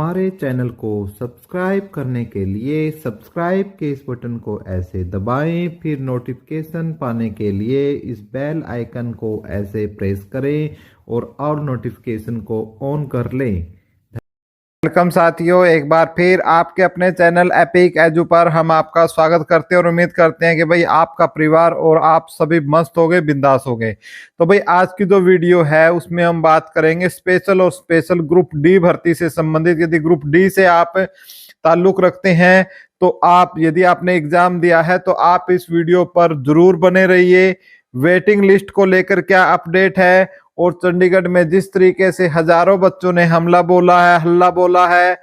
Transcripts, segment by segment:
हमारे चैनल को सब्सक्राइब करने के लिए सब्सक्राइब के इस बटन को ऐसे दबाएं, फिर नोटिफिकेशन पाने के लिए इस बेल आइकन को ऐसे प्रेस करें और ऑल नोटिफिकेशन को ऑन कर लें। वेलकम साथियों, एक बार फिर आपके अपने चैनल एपिक एजू पर हम आपका स्वागत करते हैं और उम्मीद करते हैं कि भाई आपका परिवार और आप सभी मस्त हो गए, बिंदास हो गए। तो भाई आज की जो वीडियो है उसमें हम बात करेंगे स्पेशल और स्पेशल ग्रुप डी भर्ती से संबंधित। यदि ग्रुप डी से आप ताल्लुक रखते हैं तो आप, यदि आपने एग्जाम दिया है तो आप इस वीडियो पर जरूर बने रहिए। वेटिंग लिस्ट को लेकर क्या अपडेट है और चंडीगढ़ में जिस तरीके से हजारों बच्चों ने हल्ला बोला है,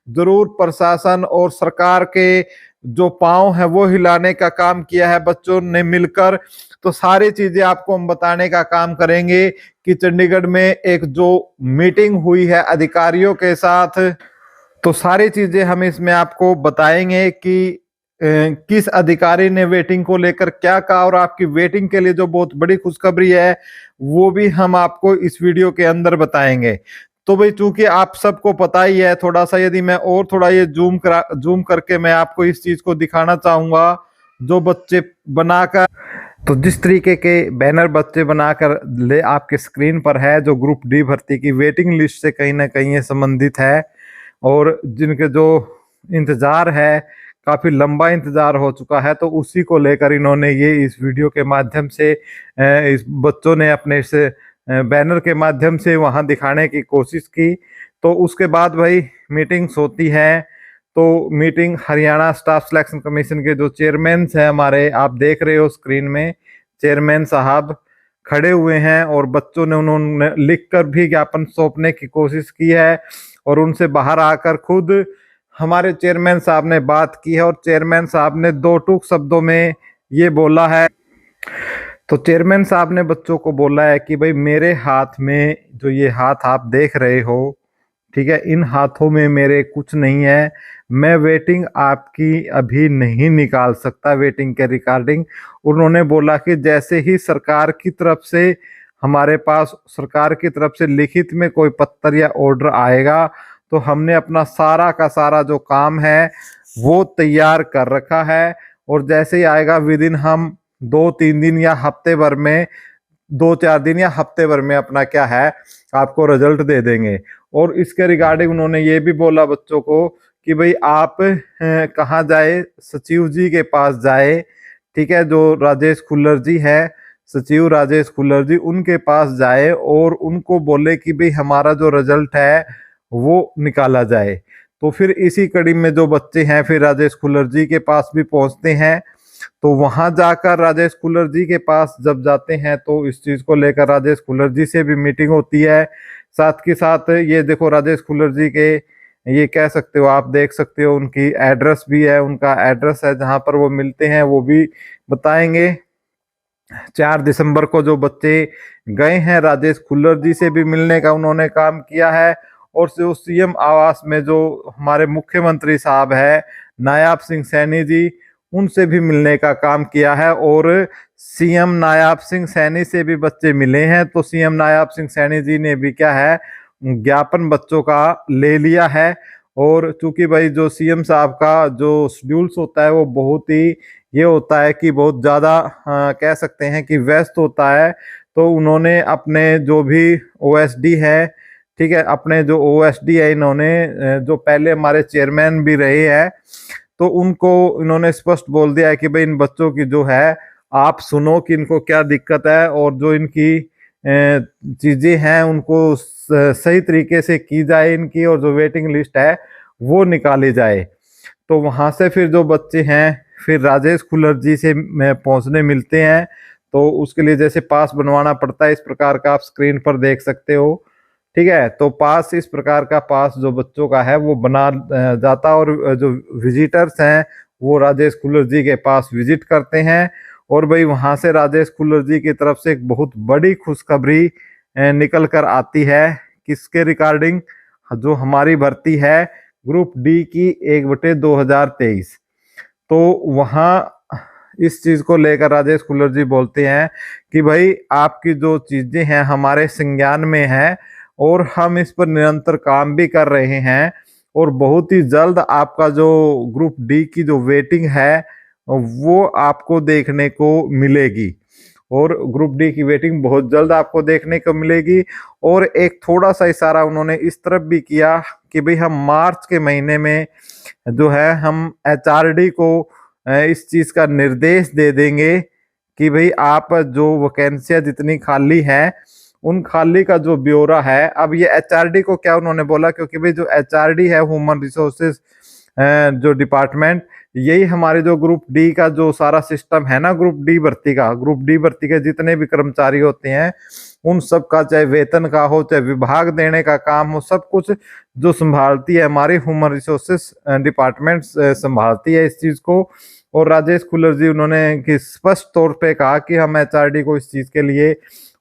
जरूर प्रशासन और सरकार के जो पांव है वो हिलाने का काम किया है बच्चों ने मिलकर। तो सारी चीजें आपको हम बताने का काम करेंगे कि चंडीगढ़ में एक जो मीटिंग हुई है अधिकारियों के साथ, तो सारी चीजें हम इसमें आपको बताएंगे कि किस अधिकारी ने वेटिंग को लेकर क्या कहा और आपकी वेटिंग के लिए जो बहुत बड़ी खुशखबरी है वो भी हम आपको इस वीडियो के अंदर बताएंगे। तो भाई चूंकि आप सबको पता ही है, थोड़ा सा यदि मैं और थोड़ा ये जूम करके मैं आपको इस चीज को दिखाना चाहूंगा, जो बच्चे बनाकर, तो जिस तरीके के बैनर बच्चे बनाकर ले आपके स्क्रीन पर है, जो ग्रुप डी भर्ती की वेटिंग लिस्ट से कहीं ना कहीं ये संबंधित है और जिनके जो इंतजार है, काफी लंबा इंतजार हो चुका है, तो उसी को लेकर इन्होंने ये इस वीडियो के माध्यम से इस बच्चों ने अपने इस बैनर के माध्यम से वहां दिखाने की कोशिश की। तो उसके बाद भाई मीटिंग्स होती हैं। तो meeting Haryana staff selection commission के जो चेयरमैन हैं हमारे, आप देख रहे हो स्क्रीन में, चेयरमैन साहब खड़े हुए हैं और बच्चों ने उन्होंने लिखकर भी ज्ञापन सौंपने की कोशिश की है और उनसे बाहर आकर खुद हमारे चेयरमैन साहब ने बात की है और चेयरमैन साहब ने दो टूक शब्दों में ये बोला है। तो चेयरमैन साहब ने बच्चों को बोला है कि भाई मेरे हाथ में जो ये हाथ आप देख रहे हो, ठीक है, इन हाथों में मेरे कुछ नहीं है, मैं वेटिंग आपकी अभी नहीं निकाल सकता, वेटिंग के रिगार्डिंग। उन्होंने बोला कि जैसे ही सरकार की तरफ से हमारे पास, सरकार की तरफ से लिखित में कोई पत्र या ऑर्डर आएगा तो हमने अपना सारा का सारा जो काम है वो तैयार कर रखा है और जैसे ही आएगा विद इन हम 2-3 दिन या हफ्ते भर में, 2-4 दिन या हफ्ते भर में अपना क्या है आपको रिजल्ट दे देंगे। और इसके रिगार्डिंग उन्होंने ये भी बोला बच्चों को कि भाई आप कहाँ जाए, सचिव जी के पास जाए, ठीक है, जो राजेश खुल्लर जी है, सचिव राजेश खुल्लर जी, उनके पास जाए और उनको बोले कि भाई हमारा जो रिजल्ट है वो निकाला जाए। तो फिर इसी कड़ी में जो बच्चे हैं फिर राजेश खुल्लर जी के पास भी पहुंचते हैं। तो वहां जाकर राजेश खुल्लर जी के पास जब जाते हैं तो इस चीज को लेकर राजेश खुल्लर जी से भी मीटिंग होती है। साथ के साथ ये देखो राजेश खुल्लर जी के, ये कह सकते हो, आप देख सकते हो उनकी एड्रेस भी है, उनका एड्रेस है जहां पर वो मिलते हैं वो भी बताएंगे। 4 दिसंबर को जो बच्चे गए हैं राजेश खुल्लर जी से भी मिलने का उन्होंने काम किया है और जो सीएम आवास में जो हमारे मुख्यमंत्री साहब है नायाब सिंह सैनी जी, उनसे भी मिलने का काम किया है और सीएम नायाब सिंह सैनी से भी बच्चे मिले हैं। तो सीएम नायाब सिंह सैनी जी ने भी क्या है ज्ञापन बच्चों का ले लिया है। और चूंकि भाई जो सीएम साहब का जो शेड्यूल्स होता है वो बहुत ही ये होता है कि बहुत ज़्यादा कह सकते हैं कि व्यस्त होता है, तो उन्होंने अपने जो भी ओएसडी है, ठीक है, अपने जो ओएसडी है, इन्होंने जो पहले हमारे चेयरमैन भी रहे हैं, तो उनको इन्होंने स्पष्ट बोल दिया है कि भाई इन बच्चों की जो है आप सुनो कि इनको क्या दिक्कत है और जो इनकी चीज़ें हैं उनको सही तरीके से की जाए इनकी, और जो वेटिंग लिस्ट है वो निकाली जाए। तो वहाँ से फिर जो बच्चे हैं फिर राजेश खुल्लर जी से पहुँचने मिलते हैं। तो उसके लिए जैसे पास बनवाना पड़ता है, इस प्रकार का आप स्क्रीन पर देख सकते हो, ठीक है। तो पास, इस प्रकार का पास जो बच्चों का है वो बना जाता और जो विजिटर्स हैं वो राजेश खुल्लर जी के पास विजिट करते हैं। और भाई वहां से राजेश खुल्लर जी की तरफ से एक बहुत बड़ी खुशखबरी निकल कर आती है, किसके रिगार्डिंग, जो हमारी भर्ती है ग्रुप डी की 1/2023। तो वहाँ इस चीज को लेकर राजेश खुल्लर जी बोलते हैं कि भाई आपकी जो चीजें हैं हमारे संज्ञान में है और हम इस पर निरंतर काम भी कर रहे हैं और बहुत ही जल्द आपका जो ग्रुप डी की जो वेटिंग है वो आपको देखने को मिलेगी। और ग्रुप डी की वेटिंग बहुत जल्द आपको देखने को मिलेगी। और एक थोड़ा सा इशारा उन्होंने इस तरफ भी किया कि भाई हम मार्च के महीने में जो है हम एचआरडी को इस चीज का निर्देश दे देंगे कि भाई आप जो वैकेंसियां जितनी खाली हैं उन खाली का जो ब्यौरा है। अब ये एचआरडी को क्या उन्होंने बोला, क्योंकि भाई जो एचआरडी है ह्यूमन रिसोर्सेज जो डिपार्टमेंट, यही हमारे जो ग्रुप डी का जो सारा सिस्टम है ना, ग्रुप डी भर्ती के जितने भी कर्मचारी होते हैं उन सब का, चाहे वेतन का हो चाहे विभाग देने का काम हो, सब कुछ जो संभालती है हमारी ह्यूमन रिसोर्सेज डिपार्टमेंट संभालती है इस चीज को। और राजेश खुल्लर जी उन्होंने कि स्पष्ट तौर पे कहा कि हम एचआरडी को इस चीज के लिए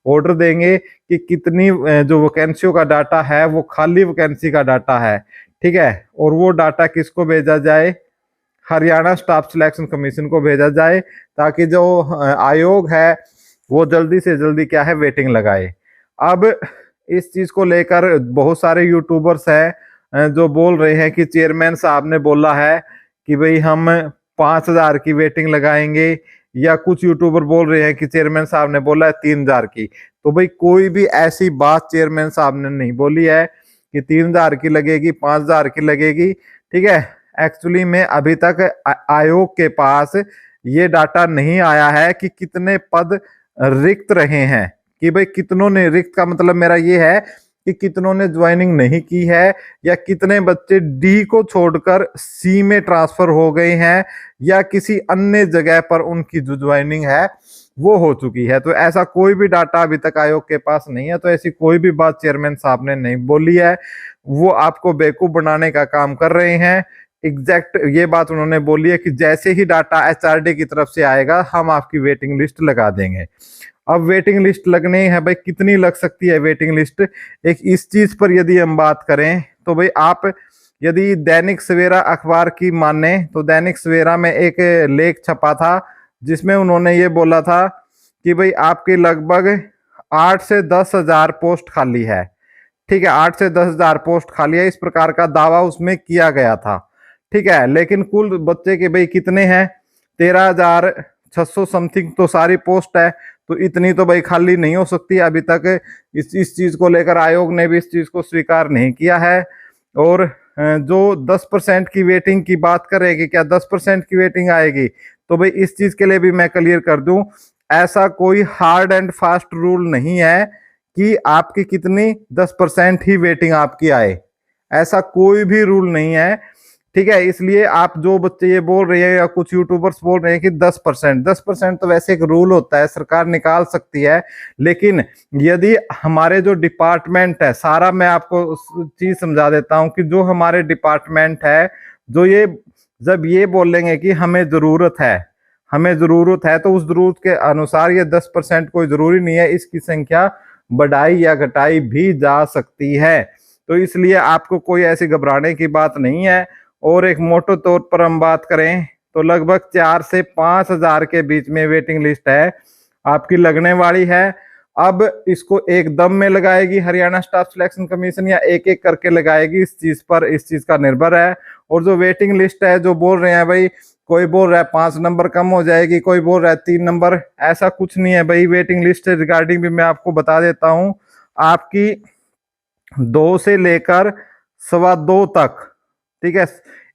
ऑर्डर देंगे कि कितनी जो वैकेंसियों का डाटा है वो खाली वैकेंसी का डाटा है, ठीक है, और वो डाटा किसको भेजा जाए, हरियाणा स्टाफ सिलेक्शन कमीशन को भेजा जाए, ताकि जो आयोग है वो जल्दी से जल्दी क्या है वेटिंग लगाए। अब इस चीज को लेकर बहुत सारे यूट्यूबर्स हैं जो बोल रहे हैं कि चेयरमैन साहब ने बोला है कि भाई हम 5,000 की वेटिंग लगाएंगे, या कुछ यूट्यूबर बोल रहे हैं कि चेयरमैन साहब ने बोला है 3,000 की। तो भाई कोई भी ऐसी बात चेयरमैन साहब ने नहीं बोली है कि 3,000 की लगेगी 5,000 की लगेगी, ठीक है। एक्चुअली में अभी तक आयोग के पास ये डाटा नहीं आया है कि कितने पद रिक्त रहे हैं, कि भाई कितनों ने रिक्त का मतलब मेरा ये है कि कितनों ने ज्वाइनिंग नहीं की है, या कितने बच्चे डी को छोड़कर सी में ट्रांसफर हो गए हैं, या किसी अन्य जगह पर उनकी जो ज्वाइनिंग है वो हो चुकी है। तो ऐसा कोई भी डाटा अभी तक आयोग के पास नहीं है। तो ऐसी कोई भी बात चेयरमैन साहब ने नहीं बोली है, वो आपको बेवकूफ बनाने का काम कर रहे हैं। एग्जैक्ट ये बात उन्होंने बोली है कि जैसे ही डाटा एचआरडी की तरफ से आएगा हम आपकी वेटिंग लिस्ट लगा देंगे। अब वेटिंग लिस्ट लगनी है भाई, कितनी लग सकती है वेटिंग लिस्ट, एक इस चीज पर यदि हम बात करें तो भाई आप यदि दैनिक सवेरा अखबार की माने तो दैनिक सवेरा में एक लेख छपा था जिसमें उन्होंने ये बोला था कि भाई आपकी लगभग 8 से 10,000 पोस्ट खाली है, ठीक है, 8 से 10,000 पोस्ट खाली है, इस प्रकार का दावा उसमें किया गया था, ठीक है। लेकिन कुल बच्चे के भाई कितने हैं, 13,600 समथिंग तो सारी पोस्ट है, तो इतनी तो भाई खाली नहीं हो सकती। अभी तक इस चीज को लेकर आयोग ने भी इस चीज को स्वीकार नहीं किया है। और जो 10% की वेटिंग की बात करेगी, क्या 10% की वेटिंग आएगी, तो भाई इस चीज के लिए भी मैं क्लियर कर दूं, ऐसा कोई हार्ड एंड फास्ट रूल नहीं है कि आपकी कितनी 10% ही वेटिंग आपकी आए, ऐसा कोई भी रूल नहीं है, ठीक है। इसलिए आप जो बच्चे ये बोल रहे हैं या कुछ यूट्यूबर्स बोल रहे हैं कि 10% तो वैसे एक रूल होता है, सरकार निकाल सकती है। लेकिन यदि हमारे जो डिपार्टमेंट है, सारा मैं आपको चीज समझा देता हूं कि जो हमारे डिपार्टमेंट है, जो ये जब ये बोलेंगे कि हमें जरूरत है तो उस जरूरत के अनुसार ये 10% कोई जरूरी नहीं है, इसकी संख्या बढ़ाई या घटाई भी जा सकती है। तो इसलिए आपको कोई ऐसी घबराने की बात नहीं है। और एक मोटे तौर पर हम बात करें तो लगभग 4 से 5,000 के बीच में वेटिंग लिस्ट है आपकी लगने वाली है। अब इसको एक दम में लगाएगी हरियाणा स्टाफ सिलेक्शन कमीशन या एक एक करके लगाएगी, इस चीज पर इस चीज का निर्भर है। और जो वेटिंग लिस्ट है, जो बोल रहे हैं भाई, कोई बोल रहा है 5 नंबर कम हो जाएगी, कोई बोल रहा है 3 नंबर, ऐसा कुछ नहीं है भाई। वेटिंग लिस्ट रिगार्डिंग भी मैं आपको बता देता हूं, आपकी 2 से लेकर 2.25 तक, ठीक है,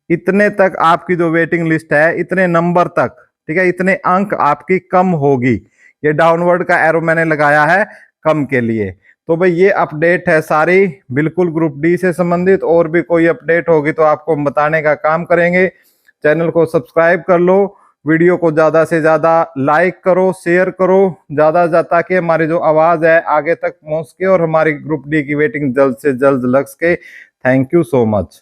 इतने तक आपकी जो वेटिंग लिस्ट है, इतने नंबर तक, ठीक है, इतने अंक आपकी कम होगी। ये डाउनवर्ड का एरो मैंने लगाया है कम के लिए। तो भाई ये अपडेट है सारी बिल्कुल ग्रुप डी से संबंधित। और भी कोई अपडेट होगी तो आपको हम बताने का काम करेंगे। चैनल को सब्सक्राइब कर लो, वीडियो को ज्यादा से ज्यादा लाइक करो, शेयर करो, ज्यादा ताकि हमारी जो आवाज है आगे तक पहुंच के और हमारी ग्रुप डी की वेटिंग जल्द से जल्द लग सके। Thank you so much.